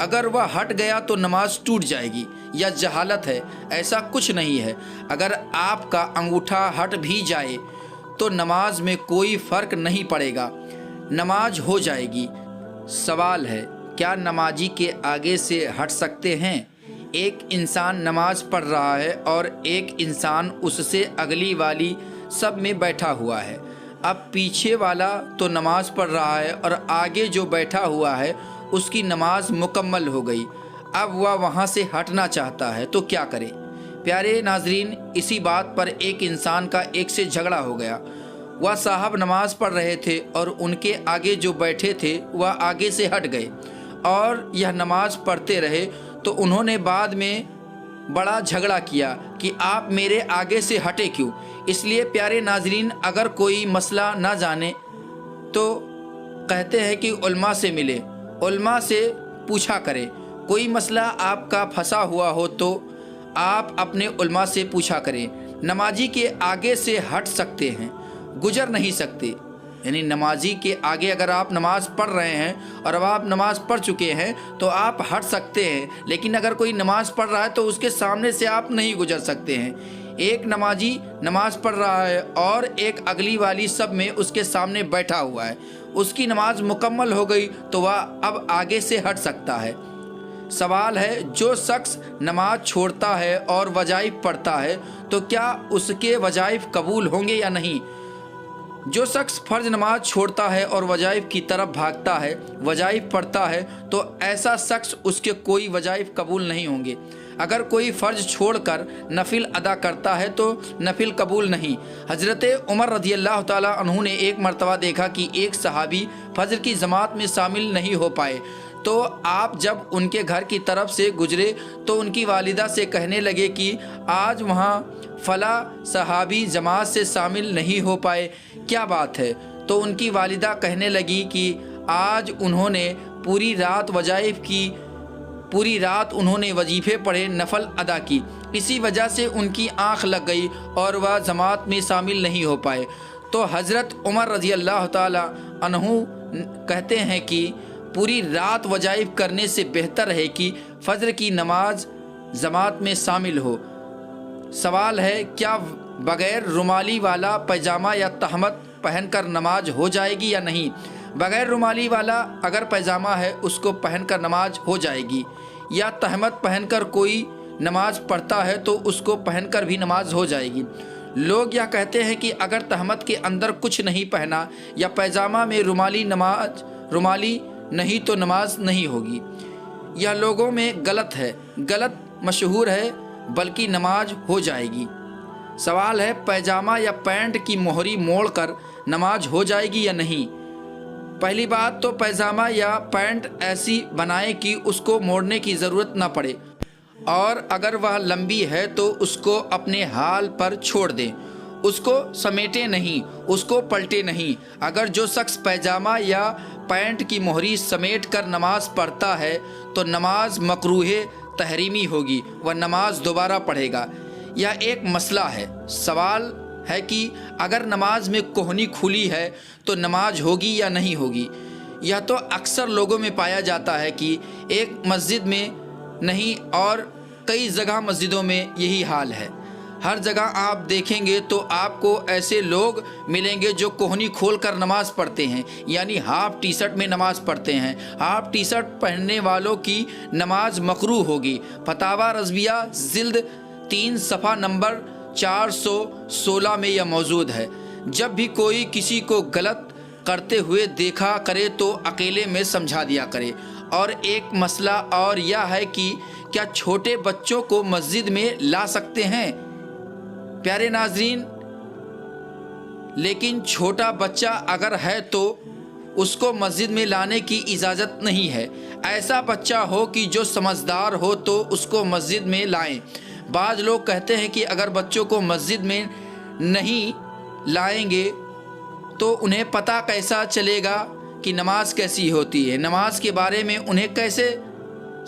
اگر وہ ہٹ گیا تو نماز ٹوٹ جائے گی یا جہالت ہے؟ ایسا کچھ نہیں ہے۔ اگر آپ کا انگوٹھا ہٹ بھی جائے تو نماز میں کوئی فرق نہیں پڑے گا، نماز ہو جائے گی۔ سوال ہے، کیا نمازی کے آگے سے ہٹ سکتے ہیں؟ ایک انسان نماز پڑھ رہا ہے اور ایک انسان اس سے اگلی والی صف میں بیٹھا ہوا ہے۔ اب پیچھے والا تو نماز پڑھ رہا ہے اور آگے جو بیٹھا ہوا ہے اس کی نماز مکمل ہو گئی۔ اب وہ وہاں سے ہٹنا چاہتا ہے تو کیا کرے؟ پیارے ناظرین، اسی بات پر ایک انسان کا ایک سے جھگڑا ہو گیا۔ وہ صاحب نماز پڑھ رہے تھے اور ان کے آگے جو بیٹھے تھے وہ آگے سے ہٹ گئے اور یہ نماز پڑھتے رہے، تو انہوں نے بعد میں بڑا جھگڑا کیا کہ آپ میرے آگے سے ہٹے کیوں؟ اس لیے پیارے ناظرین، اگر کوئی مسئلہ نہ جانے تو کہتے ہیں کہ علماء سے ملے، علماء سے پوچھا کرے۔ کوئی مسئلہ آپ کا پھنسا ہوا ہو تو آپ اپنے علماء سے پوچھا کریں۔ نمازی کے آگے سے ہٹ سکتے ہیں، گزر نہیں سکتے۔ یعنی نمازی کے آگے اگر آپ نماز پڑھ رہے ہیں اور اب آپ نماز پڑھ چکے ہیں تو آپ ہٹ سکتے ہیں، لیکن اگر کوئی نماز پڑھ رہا ہے تو اس کے سامنے سے آپ نہیں گزر سکتے ہیں۔ ایک نمازی نماز پڑھ رہا ہے اور ایک اگلی والی صف میں اس کے سامنے بیٹھا ہوا ہے، اس کی نماز مکمل ہو گئی تو وہ اب آگے سے ہٹ سکتا ہے۔ سوال ہے، جو شخص نماز چھوڑتا ہے اور وظائف پڑھتا ہے تو کیا اس کے وظائف قبول ہوں گے یا نہیں؟ جو شخص فرض نماز چھوڑتا ہے اور وظائف کی طرف بھاگتا ہے، وظائف پڑھتا ہے، تو ایسا شخص اس کے کوئی وظائف قبول نہیں ہوں گے۔ اگر کوئی فرض چھوڑ کر نفل ادا کرتا ہے تو نفل قبول نہیں۔ حضرت عمر رضی اللہ تعالیٰ عنہ نے ایک مرتبہ دیکھا کہ ایک صحابی فجر کی جماعت میں شامل نہیں ہو پائے، تو آپ جب ان کے گھر کی طرف سے گزرے تو ان کی والدہ سے کہنے لگے کہ آج وہاں فلاں صحابی جماعت سے شامل نہیں ہو پائے، کیا بات ہے؟ تو ان کی والدہ کہنے لگی کہ آج انہوں نے پوری رات وظائف کی، پوری رات انہوں نے وظیفے پڑھے، نفل ادا کی، اسی وجہ سے ان کی آنکھ لگ گئی اور وہ جماعت میں شامل نہیں ہو پائے۔ تو حضرت عمر رضی اللہ تعالی عنہ کہتے ہیں کہ پوری رات وظائف کرنے سے بہتر ہے کہ فجر کی نماز جماعت میں شامل ہو۔ سوال ہے، کیا بغیر رومالی والا پیجامہ یا تہمت پہن کر نماز ہو جائے گی یا نہیں؟ بغیر رومالی والا اگر پیجامہ ہے اس کو پہن کر نماز ہو جائے گی، یا تہمت پہن کر کوئی نماز پڑھتا ہے تو اس کو پہن کر بھی نماز ہو جائے گی۔ لوگ یہ کہتے ہیں کہ اگر تہمت کے اندر کچھ نہیں پہنا یا پیجامہ میں رومالی نہیں تو نماز نہیں ہوگی۔ یہ لوگوں میں غلط ہے، غلط مشہور ہے، بلکہ نماز ہو جائے گی۔ سوال ہے، پیجامہ یا پینٹ کی موہری موڑ کر نماز ہو جائے گی یا نہیں؟ پہلی بات تو پیجامہ یا پینٹ ایسی بنائیں کہ اس کو موڑنے کی ضرورت نہ پڑے، اور اگر وہ لمبی ہے تو اس کو اپنے حال پر چھوڑ دیں، اس کو سمیٹے نہیں، اس کو پلٹے نہیں۔ اگر جو شخص پیجامہ یا پینٹ کی موہری سمیٹ کر نماز پڑھتا ہے تو نماز مکروہ تحریمی ہوگی، وہ نماز دوبارہ پڑھے گا۔ یہ ایک مسئلہ ہے۔ سوال ہے کہ اگر نماز میں کوہنی کھلی ہے تو نماز ہوگی یا نہیں ہوگی؟ یہ تو اکثر لوگوں میں پایا جاتا ہے کہ ایک مسجد میں نہیں اور کئی جگہ مسجدوں میں یہی حال ہے۔ ہر جگہ آپ دیکھیں گے تو آپ کو ایسے لوگ ملیں گے جو کوہنی کھول کر نماز پڑھتے ہیں، یعنی ہاف ٹی شرٹ میں نماز پڑھتے ہیں۔ ہاف ٹی شرٹ پہننے والوں کی نماز مکروہ ہوگی۔ فتاوی رضویہ جلد 3 صفحہ نمبر 416 میں یہ موجود ہے۔ جب بھی کوئی کسی کو غلط کرتے ہوئے دیکھا کرے تو اکیلے میں سمجھا دیا کرے۔ اور ایک مسئلہ اور یہ ہے کہ کیا چھوٹے بچوں کو مسجد میں لا سکتے ہیں؟ پیارے ناظرین، لیکن چھوٹا بچہ اگر ہے تو اس کو مسجد میں لانے کی اجازت نہیں ہے۔ ایسا بچہ ہو کہ جو سمجھدار ہو تو اس کو مسجد میں لائیں۔ بعض لوگ کہتے ہیں کہ اگر بچوں کو مسجد میں نہیں لائیں گے تو انہیں پتہ کیسا چلے گا کہ نماز کیسی ہوتی ہے، نماز کے بارے میں انہیں کیسے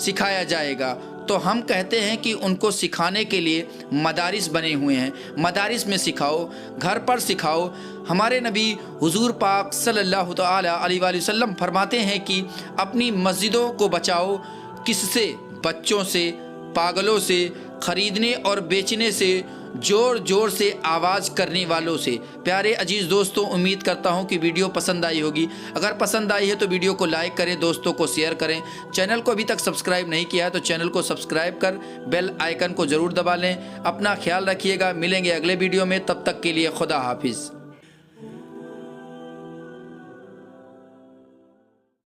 سکھایا جائے گا؟ تو ہم کہتے ہیں کہ ان کو سکھانے کے لیے مدارس بنے ہوئے ہیں، مدارس میں سکھاؤ، گھر پر سکھاؤ۔ ہمارے نبی حضور پاک صلی اللہ تعالی علیہ وآلہ وسلم فرماتے ہیں کہ اپنی مسجدوں کو بچاؤ، کس سے؟ بچوں سے، پاگلوں سے، خریدنے اور بیچنے سے، زور زور سے آواز کرنے والوں سے۔ پیارے عزیز دوستوں، امید کرتا ہوں کہ ویڈیو پسند آئی ہوگی۔ اگر پسند آئی ہے تو ویڈیو کو لائک کریں، دوستوں کو شیئر کریں۔ چینل کو ابھی تک سبسکرائب نہیں کیا ہے تو چینل کو سبسکرائب کر بیل آئیکن کو ضرور دبا لیں۔ اپنا خیال رکھیے گا، ملیں گے اگلے ویڈیو میں، تب تک کے لیے خدا حافظ۔